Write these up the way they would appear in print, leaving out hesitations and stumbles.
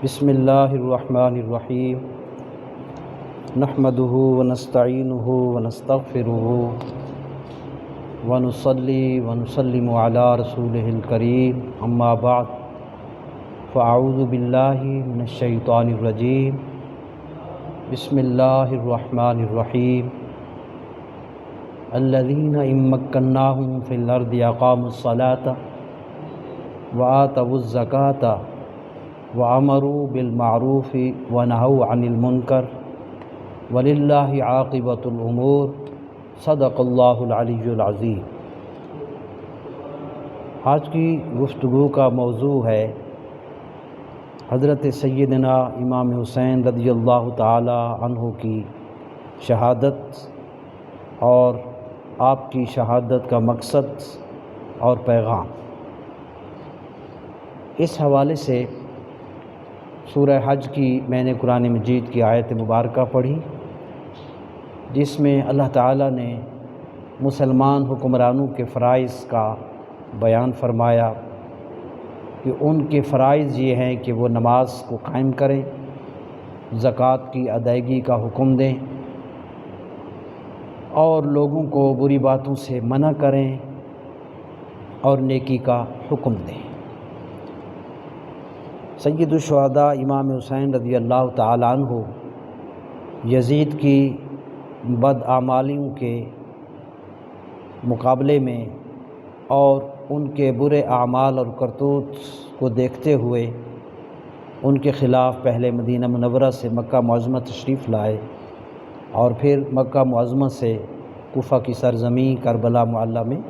بسم اللہ الرحمن الرحیم نحمدہ ونستعینہ ونستغفرہ ونصلی ونسلم علی رسولہ الکریم اما بعد فاعوذ باللہ من الشیطان الرجیم بسم اللہ الرحمن الرحیم الذین ان مکناہم فی الارض اقاموا الصلاۃ وآتوا الزکاۃ وَأَمَرُوا بِالْمَعْرُوفِ وَنَهَوْا عَنِ الْمُنْكَرِ وَلِلَّهِ عَاقِبَةُ الْأُمُورِ صدق اللہ العلی العظیم۔ آج کی گفتگو کا موضوع ہے حضرت سیدنا امام حسین رضی اللہ تعالی عنہ کی شہادت اور آپ کی شہادت کا مقصد اور پیغام۔ اس حوالے سے سورہ حج کی میں نے قرآن مجید کی آیت مبارکہ پڑھی، جس میں اللہ تعالیٰ نے مسلمان حکمرانوں کے فرائض کا بیان فرمایا کہ ان کے فرائض یہ ہیں کہ وہ نماز کو قائم کریں، زکوٰۃ کی ادائیگی کا حکم دیں اور لوگوں کو بری باتوں سے منع کریں اور نیکی کا حکم دیں۔ سید الشہداء امام حسین رضی اللہ تعالیٰ عنہ یزید کی بداعمالیوں کے مقابلے میں اور ان کے برے اعمال اور کرتوت کو دیکھتے ہوئے ان کے خلاف پہلے مدینہ منورہ سے مکہ معظمہ تشریف لائے اور پھر مکہ معظمہ سے کوفہ کی سرزمین کربلا معلیٰ میں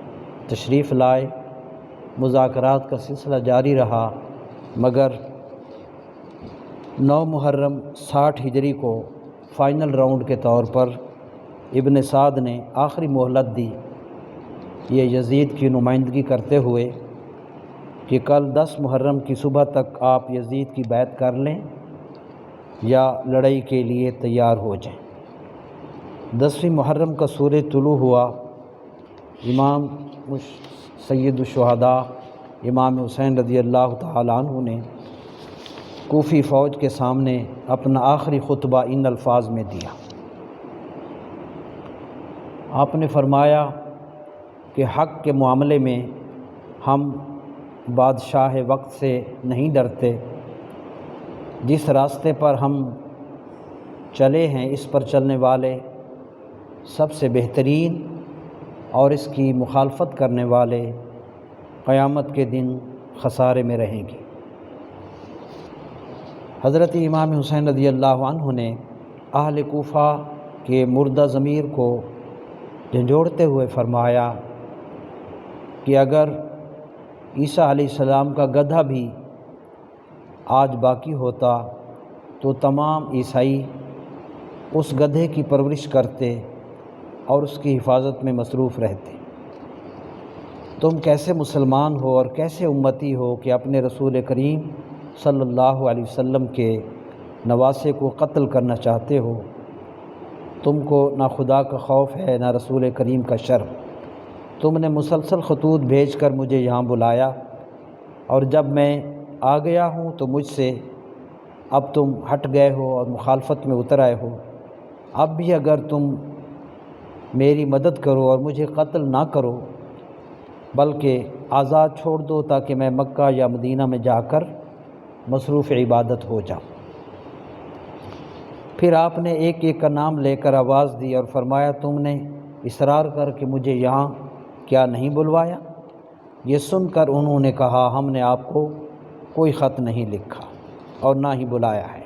تشریف لائے۔ مذاکرات کا سلسلہ جاری رہا، مگر 9 محرم 60 ہجری کو فائنل راؤنڈ کے طور پر ابن سعد نے آخری مہلت دی، یہ یزید کی نمائندگی کرتے ہوئے کہ کل 10 محرم کی صبح تک آپ یزید کی بیعت کر لیں یا لڑائی کے لیے تیار ہو جائیں۔ 10ویں محرم کا سورج طلوع ہوا، امام سید الشہداء امام حسین رضی اللہ تعالیٰ عنہ نے کوفی فوج کے سامنے اپنا آخری خطبہ ان الفاظ میں دیا۔ آپ نے فرمایا کہ حق کے معاملے میں ہم بادشاہ وقت سے نہیں ڈرتے، جس راستے پر ہم چلے ہیں اس پر چلنے والے سب سے بہترین اور اس کی مخالفت کرنے والے قیامت کے دن خسارے میں رہیں گے۔ حضرت امام حسین رضی اللہ عنہ نے اہل کوفہ کے مردہ ضمیر کو جھنجھوڑتے ہوئے فرمایا کہ اگر عیسیٰ علیہ السلام کا گدھا بھی آج باقی ہوتا تو تمام عیسائی اس گدھے کی پرورش کرتے اور اس کی حفاظت میں مصروف رہتے۔ تم کیسے مسلمان ہو اور کیسے امتی ہو کہ اپنے رسول کریم صلی اللہ علیہ وسلم کے نواسے کو قتل کرنا چاہتے ہو؟ تم کو نہ خدا کا خوف ہے نہ رسول کریم کا شرم۔ تم نے مسلسل خطوط بھیج کر مجھے یہاں بلایا اور جب میں آ گیا ہوں تو مجھ سے اب تم ہٹ گئے ہو اور مخالفت میں اتر آئے ہو۔ اب بھی اگر تم میری مدد کرو اور مجھے قتل نہ کرو بلکہ آزاد چھوڑ دو تاکہ میں مکہ یا مدینہ میں جا کر مصروف عبادت ہو جاؤں۔ پھر آپ نے ایک ایک کا نام لے کر آواز دی اور فرمایا تم نے اصرار کر کے مجھے یہاں کیا نہیں بلوایا؟ یہ سن کر انہوں نے کہا ہم نے آپ کو کوئی خط نہیں لکھا اور نہ ہی بلایا ہے۔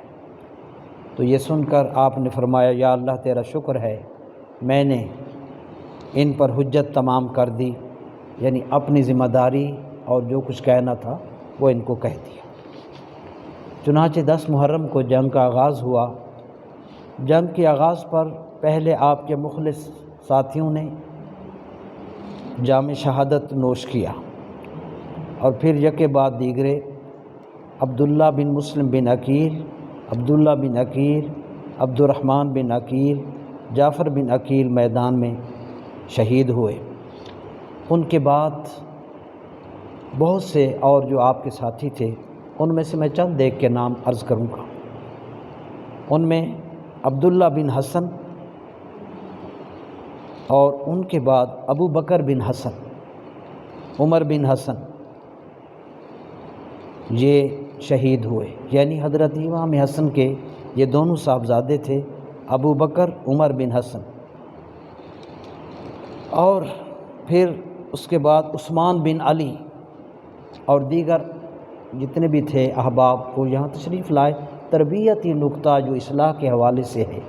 تو یہ سن کر آپ نے فرمایا یا اللہ تیرا شکر ہے، میں نے ان پر حجت تمام کر دی، یعنی اپنی ذمہ داری اور جو کچھ کہنا تھا وہ ان کو کہہ دیا۔ چنانچہ 10 محرم کو جنگ کا آغاز ہوا۔ جنگ کے آغاز پر پہلے آپ کے مخلص ساتھیوں نے جام شہادت نوش کیا اور پھر یکے بعد دیگرے عبداللہ بن مسلم بن عقیل، عبداللہ بن عقیل، عبد الرحمن بن عقیل، جعفر بن عقیل میدان میں شہید ہوئے۔ ان کے بعد بہت سے اور جو آپ کے ساتھی تھے ان میں سے میں چند ایک کے نام عرض کروں گا۔ ان میں عبداللہ بن حسن، اور ان کے بعد ابو بکر بن حسن، عمر بن حسن، یہ شہید ہوئے، یعنی حضرت امام حسن کے یہ دونوں صاحبزادے تھے، ابو بکر عمر بن حسن۔ اور پھر اس کے بعد عثمان بن علی اور دیگر جتنے بھی تھے احباب کو یہاں تشریف لائے۔ تربیتی نکتہ جو اصلاح کے حوالے سے ہے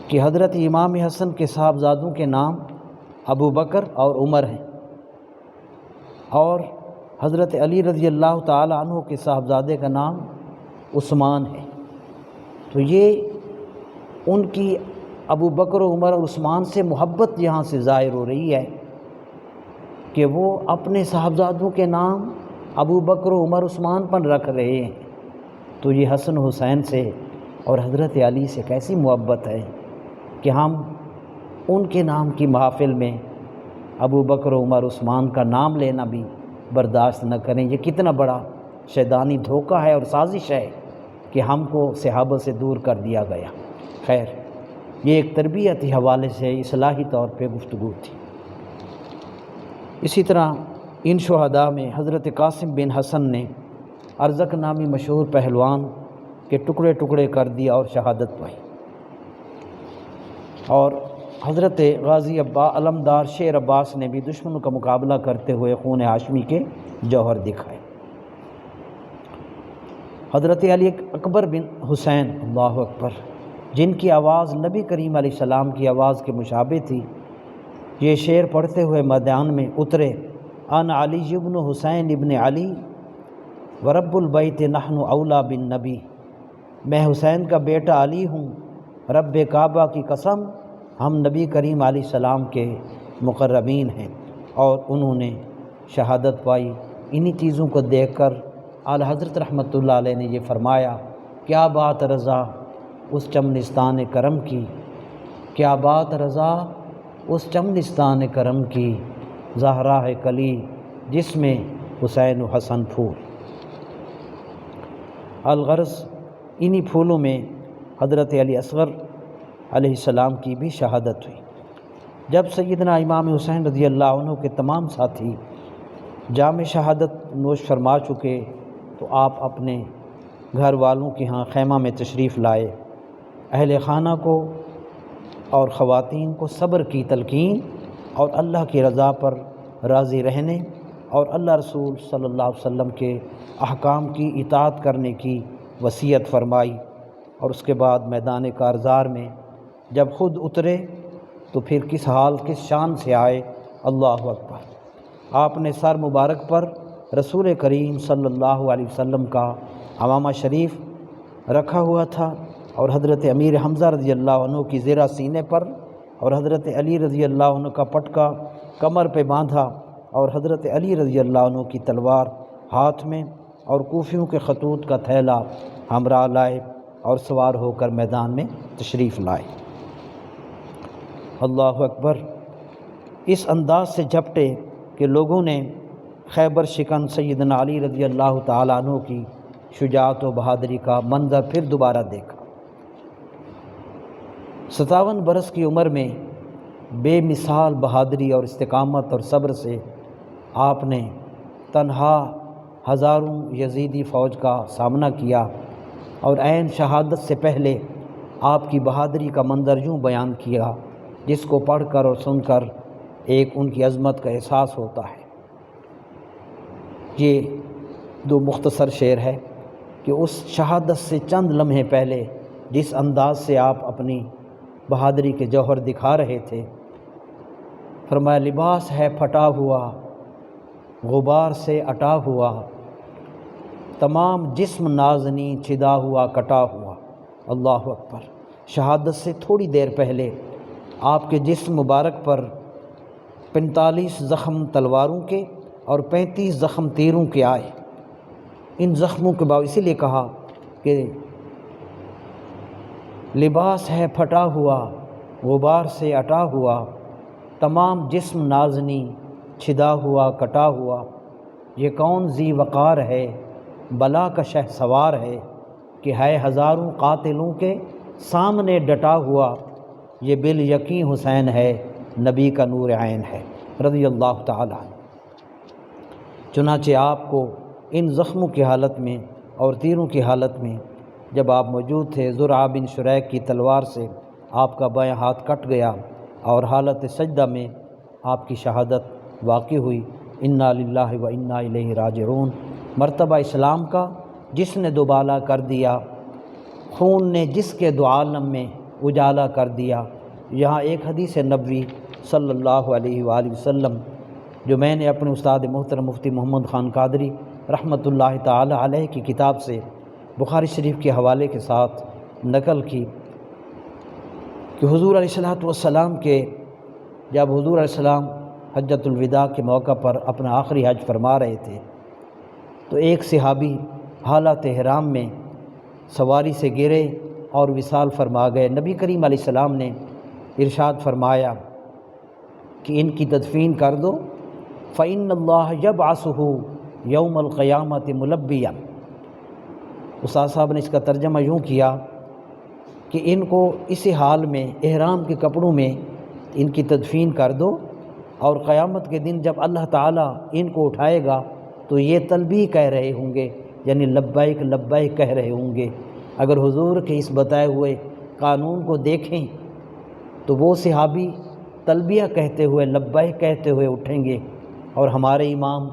کہ حضرت امام حسن کے صاحبزادوں کے نام ابو بکر اور عمر ہیں، اور حضرت علی رضی اللہ تعالی عنہ کے صاحبزادے کا نام عثمان ہے۔ تو یہ ان کی ابو بکر و عمر اور عثمان سے محبت یہاں سے ظاہر ہو رہی ہے کہ وہ اپنے صاحبزادوں کے نام ابو بکر و عمر عثمان پر رکھ رہے ہیں۔ تو یہ حسن حسین سے اور حضرت علی سے کیسی محبت ہے کہ ہم ان کے نام کی محافل میں ابو بکر و عمر عثمان کا نام لینا بھی برداشت نہ کریں۔ یہ کتنا بڑا شیطانی دھوکہ ہے اور سازش ہے کہ ہم کو صحابہ سے دور کر دیا گیا۔ خیر، یہ ایک تربیتی حوالے سے اصلاحی طور پہ گفتگو تھی۔ اسی طرح ان شہداء میں حضرت قاسم بن حسن نے ارزق نامی مشہور پہلوان کے ٹکڑے ٹکڑے کر دیا اور شہادت پائی، اور حضرت غازی علمدار شیر عباس نے بھی دشمنوں کا مقابلہ کرتے ہوئے خون ہاشمی کے جوہر دکھائے۔ حضرت علی اکبر بن حسین، اللہ اکبر، جن کی آواز نبی کریم علیہ السلام کی آواز کے مشابہ تھی، یہ شعر پڑھتے ہوئے میدان میں اترے: ان علی ابن حسین ابن علی ورب البیت نحن اولا بن نبی، میں حسین کا بیٹا علی ہوں، رب کعبہ کی قسم ہم نبی کریم علیہ السلام کے مقربین ہیں۔ اور انہوں نے شہادت پائی۔ انہی چیزوں کو دیکھ کر اعلیٰ حضرت رحمۃ اللہ علیہ نے یہ فرمایا: کیا بات رضا اس چمنستان کرم کی، کیا بات رضا اس چمنستان کرم کی، زہرا ہے کلی جس میں حسین و حسن پھول۔ الغرض انہی پھولوں میں حضرت علی اصغر علیہ السلام کی بھی شہادت ہوئی۔ جب سیدنا امام حسین رضی اللہ عنہ کے تمام ساتھی جام شہادت نوش فرما چکے تو آپ اپنے گھر والوں کے ہاں خیمہ میں تشریف لائے۔ اہل خانہ کو اور خواتین کو صبر کی تلقین اور اللہ کی رضا پر راضی رہنے اور اللہ رسول صلی اللہ علیہ وسلم کے احکام کی اطاعت کرنے کی وصیت فرمائی۔ اور اس کے بعد میدان کارزار میں جب خود اترے تو پھر کس حال کس شان سے آئے، اللہ اکبر۔ آپ نے سر مبارک پر رسول کریم صلی اللہ علیہ وسلم کا عمامہ شریف رکھا ہوا تھا، اور حضرت امیر حمزہ رضی اللہ عنہ کی زرہ سینے پر، اور حضرت علی رضی اللہ عنہ کا پٹکا کمر پہ باندھا، اور حضرت علی رضی اللہ عنہ کی تلوار ہاتھ میں، اور کوفیوں کے خطوط کا تھیلا ہمراہ لائے، اور سوار ہو کر میدان میں تشریف لائے۔ اللہ اکبر۔ اس انداز سے جھپٹے کہ لوگوں نے خیبر شکن سیدنا علی رضی اللہ تعالیٰ عنہ کی شجاعت و بہادری کا منظر پھر دوبارہ دیکھا۔ 57 برس کی عمر میں بے مثال بہادری اور استقامت اور صبر سے آپ نے تنہا ہزاروں یزیدی فوج کا سامنا کیا، اور عین شہادت سے پہلے آپ کی بہادری کا منظر یوں بیان کیا جس کو پڑھ کر اور سن کر ایک ان کی عظمت کا احساس ہوتا ہے۔ یہ دو مختصر شعر ہے کہ اس شہادت سے چند لمحے پہلے جس انداز سے آپ اپنی بہادری کے جوہر دکھا رہے تھے، فرمایا: لباس ہے پھٹا ہوا غبار سے اٹا ہوا، تمام جسم نازنی چھدا ہوا کٹا ہوا۔ اللہ اکبر۔ شہادت سے تھوڑی دیر پہلے آپ کے جسم مبارک پر 45 زخم تلواروں کے اور 35 زخم تیروں کے آئے۔ ان زخموں کے باعث اسی لیے کہا کہ لباس ہے پھٹا ہوا غبار سے اٹا ہوا، تمام جسم نازنی چھدا ہوا کٹا ہوا، یہ کون ذی وقار ہے بلا کا شہ سوار ہے کہ ہے ہزاروں قاتلوں کے سامنے ڈٹا ہوا، یہ بالیقین حسین ہے، نبی کا نور عین ہے رضی اللہ تعالیٰ عنہ۔ چنانچہ آپ کو ان زخموں کی حالت میں اور تیروں کی حالت میں جب آپ موجود تھے، زرعہ بن شریک کی تلوار سے آپ کا بائیں ہاتھ کٹ گیا اور حالت سجدہ میں آپ کی شہادت واقع ہوئی۔ انا للہ و انا الیہ راجعون۔ مرتبہ اسلام کا جس نے دوبالا کر دیا، خون نے جس کے دو عالم میں اجالا کر دیا۔ یہاں ایک حدیث نبوی صلی اللہ علیہ وآلہ وسلم جو میں نے اپنے استاد محترم مفتی محمد خان قادری رحمۃ اللہ تعالی علیہ کی کتاب سے بخاری شریف کے حوالے کے ساتھ نقل کی کہ حضور علیہ الصلوۃ والسلام کے جب حضور علیہ السلام حجۃ الوداع کے موقع پر اپنا آخری حج فرما رہے تھے تو ایک صحابی حالت احرام میں سواری سے گرے اور وصال فرما گئے۔ نبی کریم علیہ السلام نے ارشاد فرمایا کہ ان کی تدفین کر دو، فإن اللہ یبعثہ یوم القیامۃ ملبیا۔ استاد صاحب نے اس کا ترجمہ یوں کیا کہ ان کو اسی حال میں احرام کے کپڑوں میں ان کی تدفین کر دو، اور قیامت کے دن جب اللہ تعالیٰ ان کو اٹھائے گا تو یہ تلبیہ کہہ رہے ہوں گے، یعنی لبیک لبیک کہہ رہے ہوں گے۔ اگر حضور کے اس بتائے ہوئے قانون کو دیکھیں تو وہ صحابی تلبیہ کہتے ہوئے لبیک کہتے ہوئے اٹھیں گے، اور ہمارے امام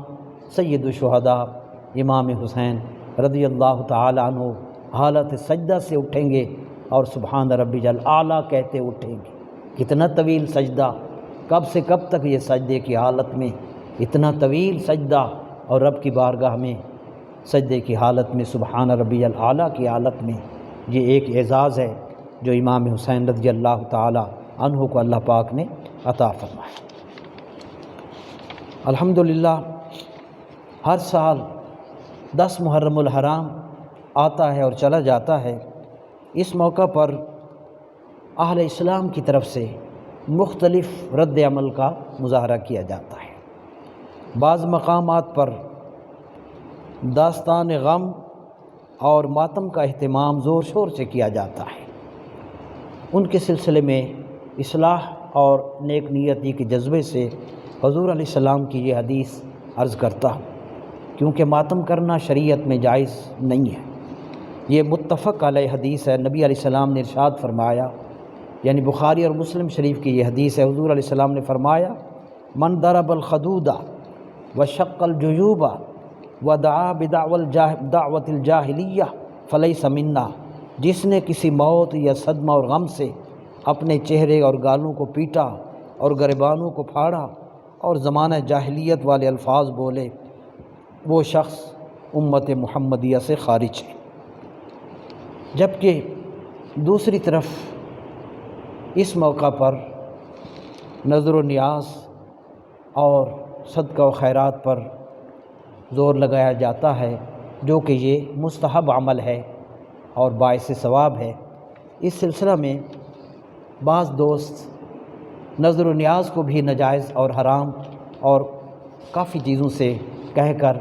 سید الشہداء امام حسین رضی اللہ تعالی عنہ حالت سجدہ سے اٹھیں گے اور سبحان ربی الاعلیٰ کہتے اٹھیں گے۔ کتنا طویل سجدہ، کب سے کب تک یہ سجدے کی حالت میں، اتنا طویل سجدہ، اور رب کی بارگاہ میں سجدے کی حالت میں سبحان ربی الاعلیٰ کی حالت میں، یہ ایک اعزاز ہے جو امام حسین رضی اللہ تعالی عنہ کو اللہ پاک نے عطا فرمایا۔ الحمدللہ ہر سال 10 محرم الحرام آتا ہے اور چلا جاتا ہے۔ اس موقع پر اہل اسلام کی طرف سے مختلف رد عمل کا مظاہرہ کیا جاتا ہے۔ بعض مقامات پر داستان غم اور ماتم کا اہتمام زور شور سے کیا جاتا ہے۔ ان کے سلسلے میں اصلاح اور نیک نیتی کے جذبے سے حضور علیہ السلام کی یہ حدیث عرض کرتا ہوں، کیونکہ ماتم کرنا شریعت میں جائز نہیں ہے۔ یہ متفق علیہ حدیث ہے۔ نبی علیہ السلام نے ارشاد فرمایا، یعنی بخاری اور مسلم شریف کی یہ حدیث ہے، حضور علیہ السلام نے فرمایا من ضرب الخدود وشق الجیوب ودعا بدعوت الجاہلیہ فلیس منا۔ جس نے کسی موت یا صدمہ اور غم سے اپنے چہرے اور گالوں کو پیٹا اور گریبانوں کو پھاڑا اور زمانہ جاہلیت والے الفاظ بولے، وہ شخص امت محمدیہ سے خارج ہے۔ جبکہ دوسری طرف اس موقع پر نظر و نیاز اور صدقہ و خیرات پر زور لگایا جاتا ہے، جو کہ یہ مستحب عمل ہے اور باعث ثواب ہے۔ اس سلسلہ میں بعض دوست نظر و نیاز کو بھی ناجائز اور حرام اور کافی چیزوں سے کہہ کر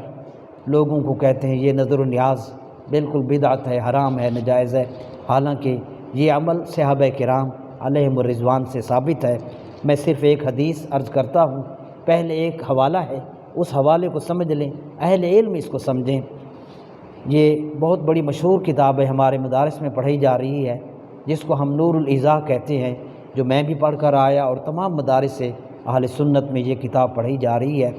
لوگوں کو کہتے ہیں یہ نظر و نیاز بالکل بدعت ہے، حرام ہے، ناجائز ہے، حالانکہ یہ عمل صحابہ کرام علیہم الرضوان سے ثابت ہے۔ میں صرف ایک حدیث عرض کرتا ہوں، پہلے ایک حوالہ ہے، اس حوالے کو سمجھ لیں، اہل علم اس کو سمجھیں۔ یہ بہت بڑی مشہور کتاب ہے، ہمارے مدارس میں پڑھی جا رہی ہے، جس کو ہم نور الایضاح کہتے ہیں، جو میں بھی پڑھ کر آیا اور تمام مدارس سے اہل سنت میں یہ کتاب پڑھی جا رہی ہے۔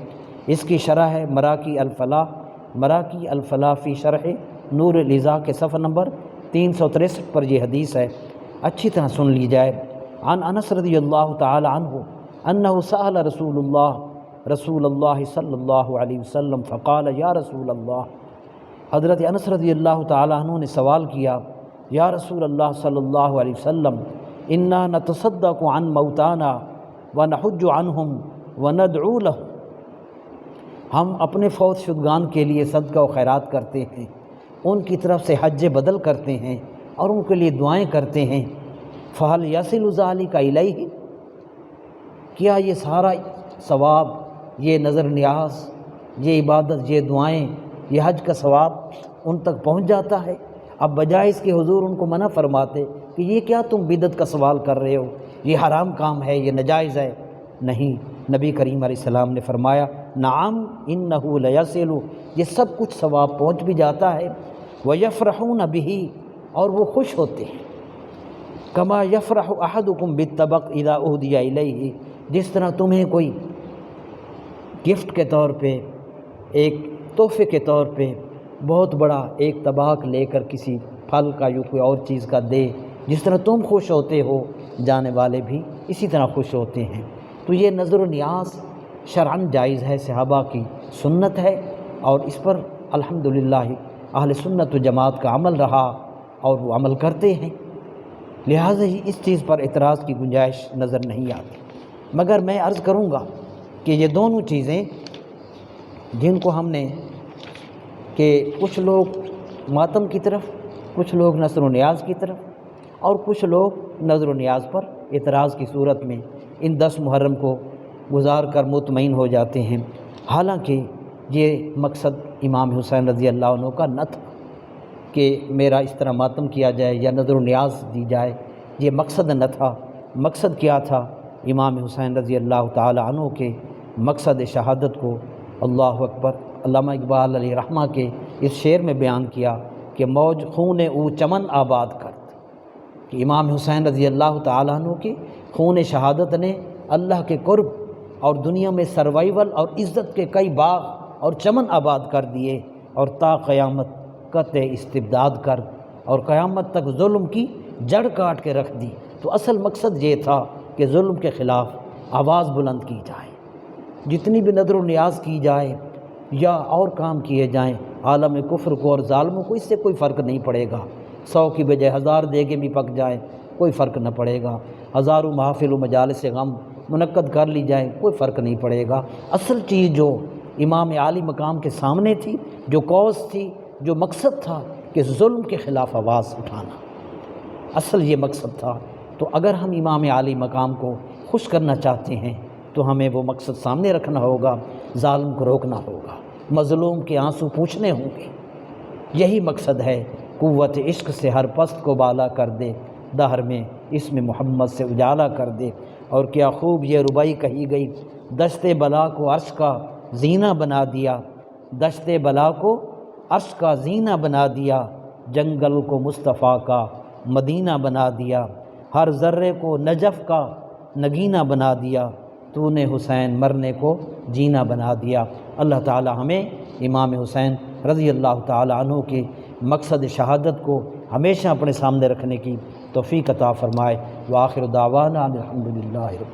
اس کی شرح ہے مراقی الفلاح فی شرح نور الایضاح کے صفحہ نمبر 363 پر یہ حدیث ہے، اچھی طرح سن لی جائے۔ عن انس رضی اللہ تعالی عنہ انہ سأل رسول اللہ صلی اللہ علیہ وسلم فقال یا رسول اللہ۔ حضرت انس رضی اللہ تعالی عنہ نے سوال کیا، یا رسول اللہ صلی اللہ علیہ وسلم، انا نتصدق عن موتانا ونحج عنہم وندعو لہم۔ ہم اپنے فوت شدگان کے لیے صدقہ و خیرات کرتے ہیں، ان کی طرف سے حج بدل کرتے ہیں اور ان کے لیے دعائیں کرتے ہیں۔ فہل یصل ذلک الیہ، کیا یہ سارا ثواب، یہ نظر نیاز، یہ عبادت، یہ دعائیں یہ حج کا ثواب ان تک پہنچ جاتا ہے۔ اب بجائے اس کے حضور ان کو منع فرماتے کہ یہ کیا تم بدعت کا سوال کر رہے ہو، یہ حرام کام ہے، یہ ناجائز ہے، نہیں، نبی کریم علیہ السلام نے فرمایا نعم انہ لیصل، یہ سب کچھ ثواب پہنچ بھی جاتا ہے، ویفرحون بہ، اور وہ خوش ہوتے ہیں، کما یفرح احدکم بالطبق اذا اہدی الیہ، جس طرح تمہیں کوئی گفٹ کے طور پہ، ایک تحفے کے طور پہ بہت بڑا ایک طباق لے کر کسی پھل کا یا کوئی اور چیز کا دے، جس طرح تم خوش ہوتے ہو جانے والے بھی اسی طرح خوش ہوتے ہیں۔ تو یہ نظر و نیاز شرعاً جائز ہے، صحابہ کی سنت ہے، اور اس پر الحمدللہ اہل سنت و جماعت کا عمل رہا اور وہ عمل کرتے ہیں، لہٰذا ہی اس چیز پر اعتراض کی گنجائش نظر نہیں آتی۔ مگر میں عرض کروں گا کہ یہ دونوں چیزیں جن کو ہم نے کہ کچھ لوگ ماتم کی طرف، کچھ لوگ نظر و نیاز کی طرف، اور کچھ لوگ نظر و نیاز پر اعتراض کی صورت میں ان 10 محرم کو گزار کر مطمئن ہو جاتے ہیں، حالانکہ یہ مقصد امام حسین رضی اللہ عنہ کا نہ تھا کہ میرا اس طرح ماتم کیا جائے یا نظر و نیاز دی جائے، یہ مقصد نہ تھا۔ مقصد کیا تھا؟ امام حسین رضی اللہ تعالی عنہ کے مقصد شہادت کو اللہ اکبر علامہ اقبال علیہ رحمہ کے اس شعر میں بیان کیا کہ موج خون او چمن آباد کرد، کہ امام حسین رضی اللہ تعالیٰ عنہ کی خون شہادت نے اللہ کے قرب اور دنیا میں سروائیول اور عزت کے کئی باغ اور چمن آباد کر دیے، اور تا قیامت قطع استبداد کر، اور قیامت تک ظلم کی جڑ کاٹ کے رکھ دی۔ تو اصل مقصد یہ تھا کہ ظلم کے خلاف آواز بلند کی جائے، جتنی بھی نظر و نیاز کی جائے یا اور کام کیے جائیں، عالم کفر کو اور ظالموں کو اس سے کوئی فرق نہیں پڑے گا، 100 کی بجائے 1000 دیگیں بھی پک جائیں کوئی فرق نہ پڑے گا، ہزاروں محافل و مجالس غم منعقد کر لی جائیں کوئی فرق نہیں پڑے گا۔ اصل چیز جو امام عالی مقام کے سامنے تھی، جو کوز تھی، جو مقصد تھا کہ ظلم کے خلاف آواز اٹھانا، اصل یہ مقصد تھا۔ تو اگر ہم امام عالی مقام کو خوش کرنا چاہتے ہیں تو ہمیں وہ مقصد سامنے رکھنا ہوگا، ظالم کو روکنا ہوگا، مظلوم کے آنسو پوچھنے ہوں گے، یہی مقصد ہے۔ قوت عشق سے ہر پست کو بالا کر دے، دہر میں اسم محمد سے اجالا کر دے۔ اور کیا خوب یہ ربائی کہی گئی، دشت بلا کو عرش کا زینہ بنا دیا، دشت بلا کو عرش کا زینہ بنا دیا، جنگل کو مصطفیٰ کا مدینہ بنا دیا، ہر ذرے کو نجف کا نگینہ بنا دیا، تو نے حسین مرنے کو جینا بنا دیا۔ اللہ تعالی ہمیں امام حسین رضی اللہ تعالی عنہ کے مقصد شہادت کو ہمیشہ اپنے سامنے رکھنے کی توفیق عطا فرمائے۔ وآخر دعوانا الحمدللہ۔